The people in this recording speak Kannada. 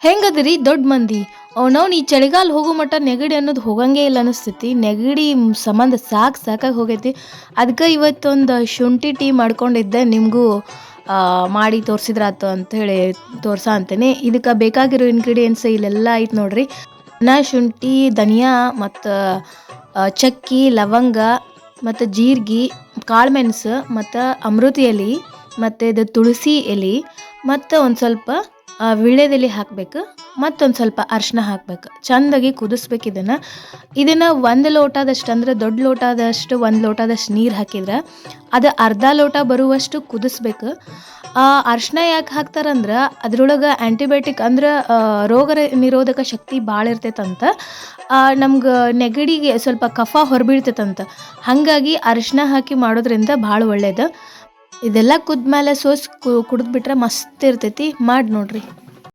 ಹೆಂಗದ್ರಿ ದೊಡ್ಡ ಮಂದಿ ಅವನವ್ನು ಈ ಚಳಿಗಾಲ ಹೋಗೋ ಮಟ್ಟ ನೆಗಡಿ ಅನ್ನೋದು ಹೋಗಂಗೆ ಇಲ್ಲ ಅನಿಸ್ತೈತಿ. ನೆಗಡಿ ಸಂಬಂಧ ಸಾಕಾಗಿ ಹೋಗೈತಿ. ಅದಕ್ಕೆ ಇವತ್ತೊಂದು ಶುಂಠಿ ಟೀ ಮಾಡ್ಕೊಂಡಿದ್ದೆ, ನಿಮಗೂ ಮಾಡಿ ತೋರಿಸಿದ್ರಾತು ಅಂತ ಹೇಳಿ ತೋರ್ಸ ಅಂತೇನೆ. ಇದಕ್ಕೆ ಬೇಕಾಗಿರೋ ಇಂಗ್ರೀಡಿಯೆಂಟ್ಸ್ ಇಲ್ಲೆಲ್ಲ ಐತೆ ನೋಡ್ರಿ. ಶುಂಠಿ, ಧನಿಯಾ ಮತ್ತು ಚಕ್ಕಿ, ಲವಂಗ ಮತ್ತು ಜೀರಿಗೆ, ಕಾಳುಮೆಣಸು ಮತ್ತು ಅಮೃತಿ ಎಲೆ ಮತ್ತು ಇದು ತುಳಸಿ ಎಲೆ ಮತ್ತು ಒಂದು ಸ್ವಲ್ಪ ವೀಳ್ಯದೆಲೆ ಹಾಕಬೇಕು. ಮತ್ತೊಂದು ಸ್ವಲ್ಪ ಅರಿಶಿನ ಹಾಕಬೇಕು. ಚೆಂದಾಗಿ ಕುದಿಸ್ಬೇಕು ಇದನ್ನು 1 ಲೋಟದಷ್ಟು, ಅಂದರೆ ದೊಡ್ಡ ಲೋಟದಷ್ಟು 1 ಲೋಟದಷ್ಟು ನೀರು ಹಾಕಿದ್ರೆ ಅದು ಅರ್ಧ ಲೋಟ ಬರುವಷ್ಟು ಕುದಿಸ್ಬೇಕು. ಅರಿಶಿನ ಯಾಕೆ ಹಾಕ್ತಾರಂದ್ರೆ ಅದ್ರೊಳಗೆ ಆ್ಯಂಟಿಬಯೋಟಿಕ್ ಅಂದ್ರೆ ರೋಗ ನಿರೋಧಕ ಶಕ್ತಿ ಭಾಳ ಇರ್ತೈತಂತ. ನಮ್ಗೆ ನೆಗಡಿಗೆ ಸ್ವಲ್ಪ ಕಫ ಹೊರಬೀಳ್ತೈತಂತ. ಹಾಗಾಗಿ ಅರಿಶಿನ ಹಾಕಿ ಮಾಡೋದ್ರಿಂದ ಭಾಳ ಒಳ್ಳೇದು. ಇದೆಲ್ಲ ಕುದ್ಮೇಲೆ ಕುಡಿದ್ಬಿಟ್ರೆ ಮಸ್ತ್ ಇರ್ತೈತಿ. ಮಾಡಿ ನೋಡ್ರಿ.